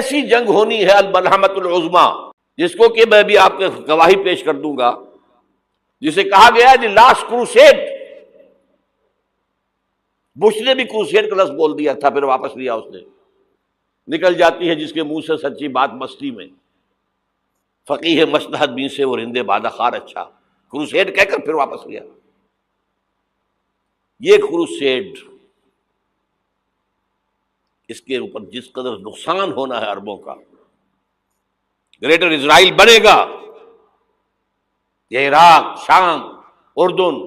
ایسی جنگ ہونی ہے الملحمۃ العظمیٰ، جس کو کہ میں بھی آپ کے گواہی پیش کر دوں گا، جسے کہا گیا ہے دی لاسٹ کروسیڈ۔ بش نے بھی کروسیڈ کا لفظ بول دیا تھا، پھر واپس لیا اس نے۔ نکل جاتی ہے جس کے منہ سے سچی بات مستی میں، فقیہ مصلحت بھی سے اور ہندے بادہ خار اچھا، کروسیڈ کہہ کر پھر واپس لیا۔ یہ کروسیڈ، اس کے اوپر جس قدر نقصان ہونا ہے عربوں کا، گریٹر اسرائیل بنے گا، یہ عراق، شام، اردن،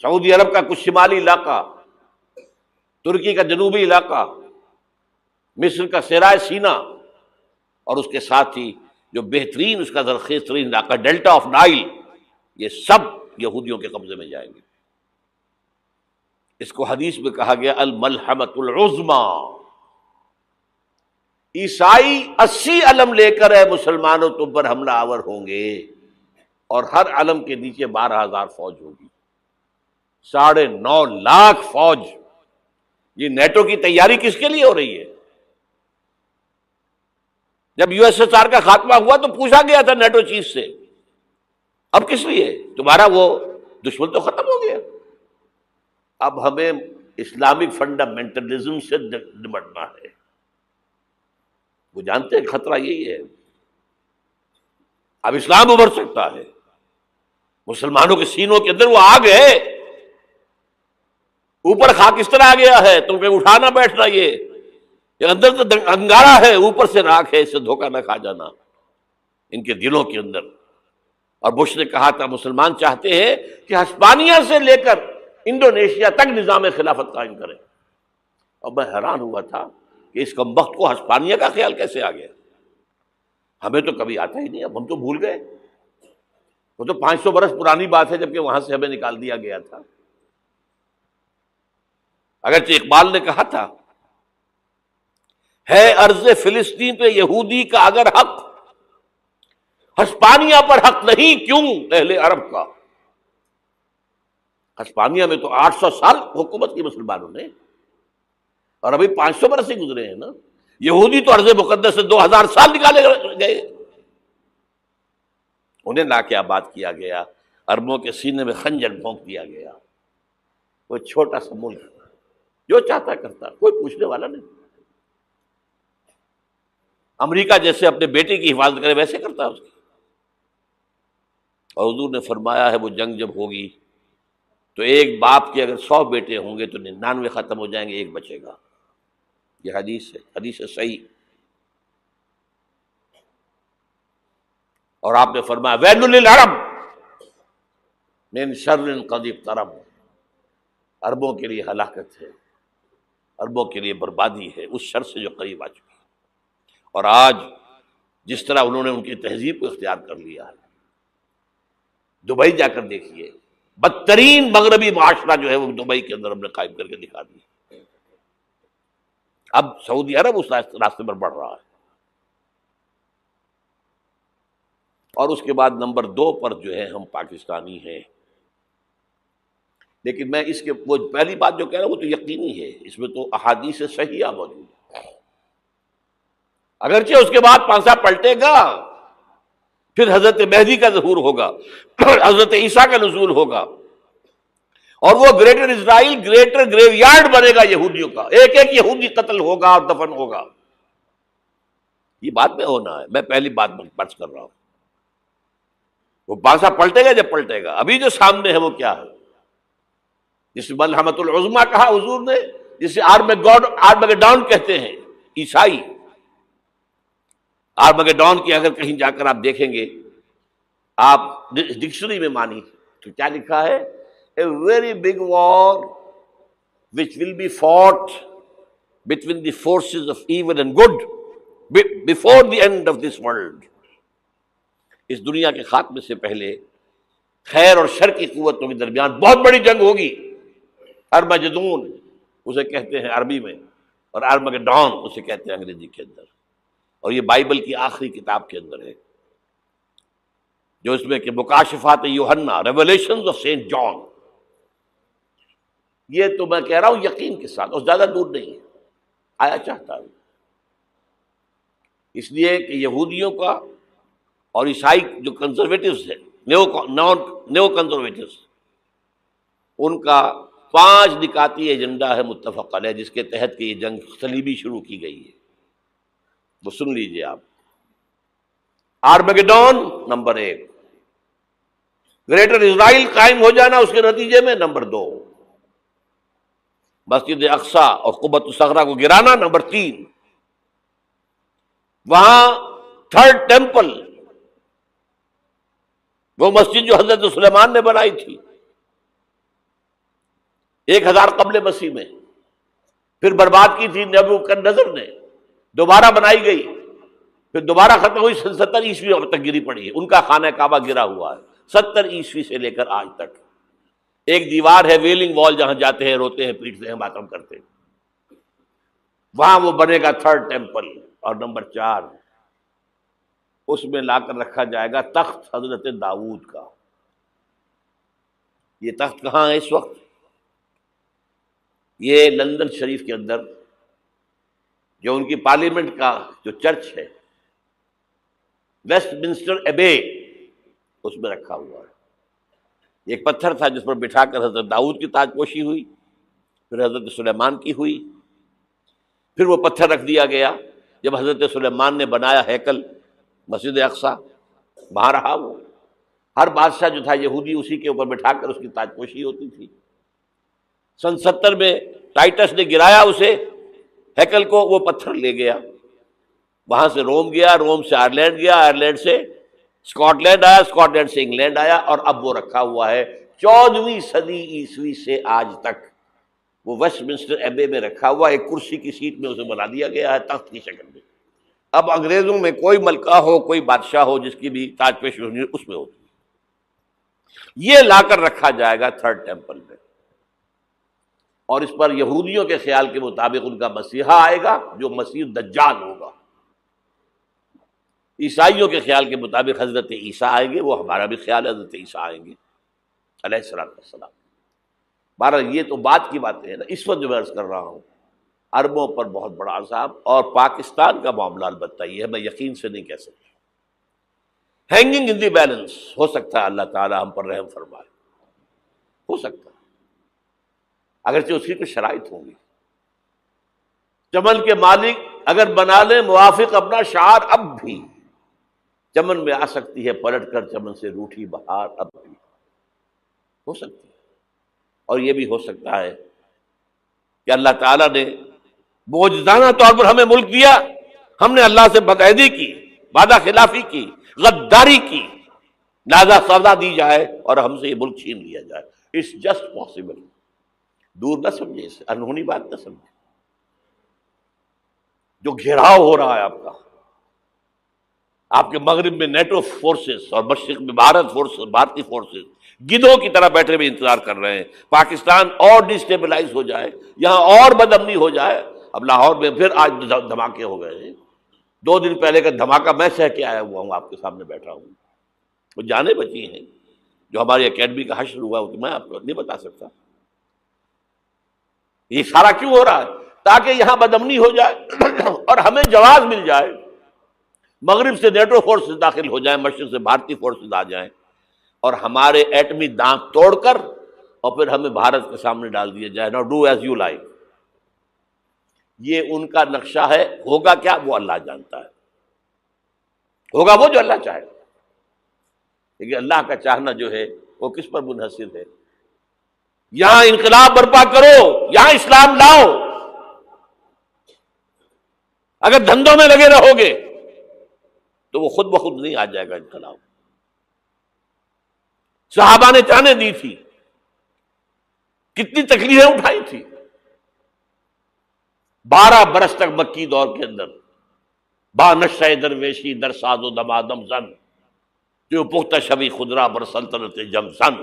سعودی عرب کا کچھ شمالی علاقہ، ترکی کا جنوبی علاقہ، مصر کا صحرائے سینا، اور اس کے ساتھ ہی جو بہترین اس کا زرخیز ترین علاقہ ڈیلٹا آف نائل، یہ سب یہودیوں کے قبضے میں جائیں گے۔ اس کو حدیث میں کہا گیا الملحمۃ العظمیٰ۔ عیسائی 80 علم لے کر اے مسلمانوں تم پر حملہ آور ہوں گے، اور ہر علم کے نیچے 12,000 فوج ہوگی، 9.5 لاکھ فوج۔ یہ نیٹو کی تیاری کس کے لیے ہو رہی ہے؟ جب یو ایس ایس آر کا خاتمہ ہوا تو پوچھا گیا تھا نیٹو چیف سے، اب کس لیے؟ تمہارا وہ دشمن تو ختم ہو گیا، اب ہمیں اسلامک فنڈامنٹلزم سے نمٹنا ہے۔ وہ جانتے ہیں خطرہ یہی ہے، اب اسلام ابھر سکتا ہے، مسلمانوں کے سینوں کے اندر وہ آگ ہے، اوپر خاکستر آ گیا ہے، تم کو اٹھانا بیٹھنا، یہ اندر تو انگارہ ہے، اوپر سے راکھ ہے، اس سے دھوکہ نہ کھا جانا ان کے دلوں کے اندر۔ اور بش نے کہا تھا مسلمان چاہتے ہیں کہ ہسپانیہ سے لے کر انڈونیشیا تک نظام خلافت قائم کریں، اور میں حیران ہوا تھا کہ اس کمبخت کو ہسپانیہ کا خیال کیسے آ گیا؟ ہمیں تو کبھی آتا ہی نہیں، اب ہم تو بھول گئے، وہ تو 500 برس پرانی بات ہے جبکہ وہاں سے ہمیں نکال دیا گیا تھا۔ اگرچہ اقبال نے کہا تھا ہے ارض فلسطین پہ یہودی کا اگر حق، ہسپانیہ پر حق نہیں کیوں اہل عرب کا؟ ہسپانیہ میں تو 800 سال حکومت کی مسلمانوں نے، اور ابھی 500 برس سے گزرے ہیں نا۔ یہودی تو ارض مقدس سے 2000 سال نکالے گئے، انہیں لا کے آباد کیا گیا، عربوں کے سینے میں خنجر بھونک دیا گیا۔ وہ چھوٹا سا ملک جو چاہتا کرتا، کوئی پوچھنے والا نہیں۔ امریکہ جیسے اپنے بیٹے کی حفاظت کرے ویسے کرتا اس کی۔ اور حضور نے فرمایا ہے وہ جنگ جب ہوگی تو ایک باپ کے اگر 100 بیٹے ہوں گے تو 99 ختم ہو جائیں گے، ایک بچے گا۔ یہ حدیث ہے، حدیث ہے صحیح۔ اور آپ نے فرمایا ویل للعرب من شر قد اقترب، عربوں کے لیے ہلاکت ہے، عربوں کے لیے بربادی ہے اس شر سے جو قریب آ چکی ہے۔ اور آج جس طرح انہوں نے ان کی تہذیب کو اختیار کر لیا ہے، دبئی جا کر دیکھیے، بدترین مغربی معاشرہ جو ہے وہ دبئی کے اندر ہم نے قائم کر کے دکھا دیا۔ اب سعودی عرب اس راستے پر بڑھ رہا ہے۔ اور اس کے بعد نمبر 2 پر جو ہے ہم پاکستانی ہیں، لیکن میں اس کے وہ پہلی بات جو کہہ رہا ہوں وہ تو یقینی ہے، اس میں تو احادیث صحیحہ موجود ہے۔ اگرچہ اس کے بعد پانسا پلٹے گا، پھر حضرت مہدی کا ظہور ہوگا، حضرت عیسیٰ کا نزول ہوگا، اور وہ گریٹر اسرائیل گریٹر گریو یارڈ بنے گا یہودیوں کا، ایک ایک یہودی قتل ہوگا اور دفن ہوگا۔ یہ بات میں ہونا ہے، میں پہلی بات بات کر رہا ہوں۔ وہ پانسا پلٹے گا جب پلٹے گا، ابھی جو سامنے ہے وہ کیا ہے؟ جس ملحمۃ العظمیٰ کہا حضور نے، جسے آرمگیڈون کہتے ہیں عیسائی۔ آرمگیڈون کی اگر کہیں جا کر آپ دیکھیں گے، آپ ڈکشنری میں مانی تو کیا لکھا ہے؟ A very big war which will be fought between the forces of evil and good before the end of this world۔ اس دنیا کے خاتمے سے پہلے خیر اور شر کی قوتوں کے درمیان بہت بڑی جنگ ہوگی۔ ارمجدون اسے کہتے ہیں عربی میں، اور آرمگیڈون اسے کہتے ہیں انگریزی کے اندر، اور یہ بائبل کی آخری کتاب کے اندر ہے، جو اس میں کہ مکاشفات یوحنا، ریولیشنز آف سینٹ جان۔ یہ تو میں کہہ رہا ہوں یقین کے ساتھ، اور زیادہ دور نہیں ہے، آیا چاہتا ہوں اس لیے کہ یہودیوں کا اور عیسائی جو کنزرویٹوز ہیں، نیو کنزرویٹوز، ان کا 5 نکاتی ایجنڈا ہے متفق علیہ، جس کے تحت کہ یہ جنگ صلیبی شروع کی گئی ہے. وہ سن لیجئے آپ. آرمیگیڈون نمبر 1، گریٹر اسرائیل قائم ہو جانا اس کے نتیجے میں نمبر 2، مسجد اقصی اور قبۃ الصغریٰ کو گرانا نمبر 3، وہاں تھرڈ ٹیمپل، وہ مسجد جو حضرت سلیمان نے بنائی تھی 1000 قبل مسیح میں، پھر برباد کی تھی نبوکدنضر نے، دوبارہ بنائی گئی، پھر دوبارہ ختم ہوئی 70 عیسوی تک گری پڑی ہے. ان کا خانہ کعبہ گرا ہوا ہے 70 عیسوی سے لے کر آج تک. ایک دیوار ہے ویلنگ وال، جہاں جاتے ہیں، روتے ہیں، پیٹتے ہیں، ماتم کرتے ہیں، وہاں وہ بنے گا تھرڈ ٹیمپل. اور نمبر 4، اس میں لا کر رکھا جائے گا تخت حضرت داؤد کا. یہ تخت کہاں ہے اس وقت؟ یہ لندن شریف کے اندر جو ان کی پارلیمنٹ کا جو چرچ ہے، ویسٹ منسٹر ایبے، اس میں رکھا ہوا ہے. ایک پتھر تھا جس پر بٹھا کر حضرت داؤد کی تاج پوشی ہوئی، پھر حضرت سلیمان کی ہوئی، پھر وہ پتھر رکھ دیا گیا جب حضرت سلیمان نے بنایا ہیکل مسجد اقصی، وہاں رہا وہ. ہر بادشاہ جو تھا یہودی اسی کے اوپر بٹھا کر اس کی تاج پوشی ہوتی تھی. سن 70 میں ٹائٹس نے گرایا اسے ہیکل کو، وہ پتھر لے گیا، وہاں سے روم گیا، روم سے آئرلینڈ گیا، آئرلینڈ سے اسکاٹ لینڈ آیا، اسکاٹ لینڈ سے انگلینڈ آیا، اور اب وہ رکھا ہوا ہے 14ویں صدی عیسوی سے آج تک. وہ ویسٹ منسٹر ایبے میں رکھا ہوا، ایک کرسی کی سیٹ میں اسے بنا دیا گیا ہے تخت کی شکل میں. اب انگریزوں میں کوئی ملکہ ہو، کوئی بادشاہ ہو جس کی بھی تاج پوشی ہونی اس میں ہوتی. یہ لا کر رکھا جائے گا تھرڈ ٹیمپل میں، اور اس پر یہودیوں کے خیال کے مطابق ان کا مسیحا آئے گا جو مسیح دجال ہوگا. عیسائیوں کے خیال کے مطابق حضرت عیسیٰ آئیں گے، وہ ہمارا بھی خیال ہے حضرت عیسیٰ آئیں گے علیہ السلام. بہرحال یہ تو بات کی باتیں ہیں نا. اس وقت جو میں عرض کر رہا ہوں عربوں پر بہت بڑا عذاب، اور پاکستان کا معاملہ البتہ یہ ہے، میں یقین سے نہیں کہہ سکتا. ہینگنگ ان دی بیلنس، ہو سکتا ہے اللہ تعالی ہم پر رحم فرمائے، ہو سکتا ہے، اگرچہ اس کی کچھ شرائط ہوں گی. چمن کے مالک اگر بنا لیں موافق اپنا شعار، اب بھی چمن میں آ سکتی ہے پلٹ کر چمن سے روٹھی بہار، اب بھی ہو سکتی ہے. اور یہ بھی ہو سکتا ہے کہ اللہ تعالیٰ نے معجزانہ طور پر ہمیں ملک دیا، ہم نے اللہ سے بدعہدی کی، وعدہ خلافی کی، غداری کی، لہذا سزا دی جائے اور ہم سے یہ ملک چھین لیا جائے. It's just possible. دور نہ سمجھے اسے، انہونی بات نہ سمجھے. جو گھیراؤ ہو رہا ہے آپ کے مغرب میں نیٹو فورسز اور مشرق میں بھارتی فورسز گدھوں کی طرح بیٹھے ہوئے انتظار کر رہے ہیں پاکستان اور ڈسٹیبلائز ہو جائے، یہاں اور بدامنی ہو جائے. اب لاہور میں پھر آج دھماکے ہو گئے ہیں. 2 دن پہلے کا دھماکہ میں سہ کے آیا ہوا ہوں، آپ کے سامنے بیٹھا ہوں. وہ جانیں بچی ہیں جو ہماری اکیڈمی کا حشر ہوا ہے، میں آپ کو نہیں بتا سکتا. یہ سارا کیوں ہو رہا ہے؟ تاکہ یہاں بدامنی ہو جائے اور ہمیں جواز مل جائے. مغرب سے نیٹو فورسز داخل ہو جائیں، مشرق سے بھارتی فورسز آ جائیں، اور ہمارے ایٹمی دانت توڑ کر اور پھر ہمیں بھارت کے سامنے ڈال دیا جائے. Now do as you like. یہ ان کا نقشہ ہے. ہوگا کیا وہ اللہ جانتا ہے، ہوگا وہ جو اللہ چاہے. لیکن اللہ کا چاہنا جو ہے وہ کس پر منحصر ہے؟ یہاں انقلاب برپا کرو، یہاں اسلام لاؤ. اگر دھندوں میں لگے رہو گے تو وہ خود بخود نہیں آ جائے گا انقلاب. صحابہ نے جانیں دی تھی، کتنی تکلیفیں اٹھائی تھی. 12 برس تک مکی دور کے اندر با نشہ درویشی در ساز و دمادم زن، جو پختہ شبی خدرا بر سلطنت جم سن.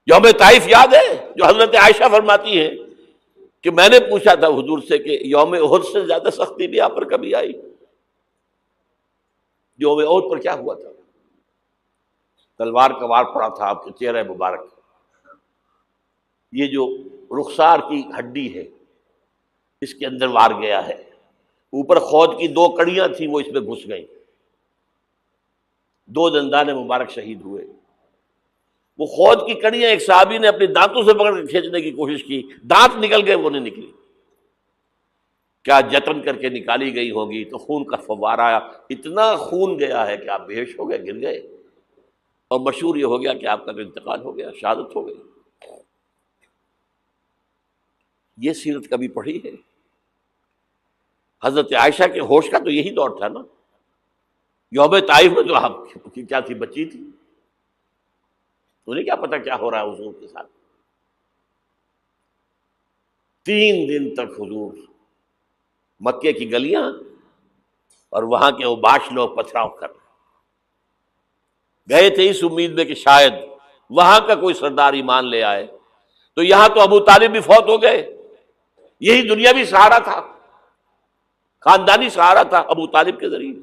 یوم طائف یاد ہے جو حضرت عائشہ فرماتی ہے کہ میں نے پوچھا تھا حضور سے کہ یوم احد سے زیادہ سختی بھی آپ پر کبھی آئی؟ یوم احد پر کیا ہوا تھا؟ تلوار کا وار پڑا تھا آپ کے چہرے مبارک. یہ جو رخسار کی ہڈی ہے اس کے اندر وار گیا ہے. اوپر خود کی 2 کڑیاں تھیں، وہ اس میں گھس گئیں، 2 دندان مبارک شہید ہوئے۔ وہ خود کی کڑیاں ایک صحابی نے اپنے دانتوں سے پکڑ کے کھینچنے کی کوشش کی، دانت نکل گئے، وہ نہیں نکلی۔ کیا جتن کر کے نکالی گئی ہوگی تو خون کا فوارہ آیا، اتنا خون گیا ہے کہ آپ بے ہوش ہو گئے، گر گئے، اور مشہور یہ ہو گیا کہ آپ کا تو انتقال ہو گیا، شہادت ہو گئی۔ یہ سیرت کبھی پڑھی ہے؟ حضرت عائشہ کے ہوش کا تو یہی دور تھا نا، یوم طائف میں تو آپ کی کیا تھی، بچی تھی، انہیں کیا پتا کیا ہو رہا ہے حضور کے ساتھ۔ 3 دن تک حضور مکے کی گلیاں اور وہاں کے اوباش لوگ پتھراؤ کر رہے، گئے تھے اس امید میں کہ شاید وہاں کا کوئی سردار ایمان لے آئے، تو یہاں تو ابو طالب بھی فوت ہو گئے، یہی دنیاوی سہارا تھا، خاندانی سہارا تھا ابو طالب کے ذریعے،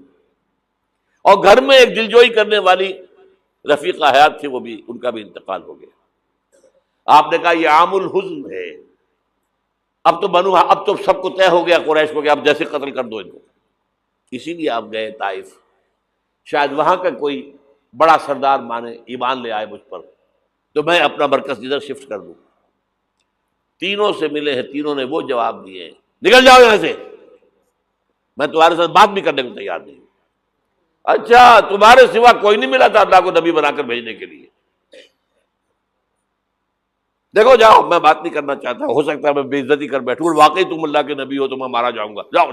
اور گھر میں ایک دلجوئی کرنے والی رفیقہ حیات تھی، وہ بھی، ان کا بھی انتقال ہو گیا۔ آپ نے کہا یہ عام الحزن ہے، اب تو سب کو طے ہو گیا قریش کو کہ اب جیسے قتل کر دو ان کو، اسی لیے آپ گئے طائف، شاید وہاں کا کوئی بڑا سردار مانے، ایمان لے آئے مجھ پر، تو میں اپنا مرکز ادھر شفٹ کر دوں۔ تینوں سے ملے ہیں، تینوں نے وہ جواب دیے ہیں، نکل جاؤ یہاں سے، میں تمہارے ساتھ بات بھی کرنے کو تیار نہیں۔ اچھا، تمہارے سوا کوئی نہیں ملا تھا اللہ کو نبی بنا کر بھیجنے کے لیے؟ دیکھو جاؤ، میں بات نہیں کرنا چاہتا، ہو سکتا ہے میں بے عزتی کر بیٹھوں، اور واقعی تم اللہ کے نبی ہو تو میں مارا جاؤں گا، جاؤ۔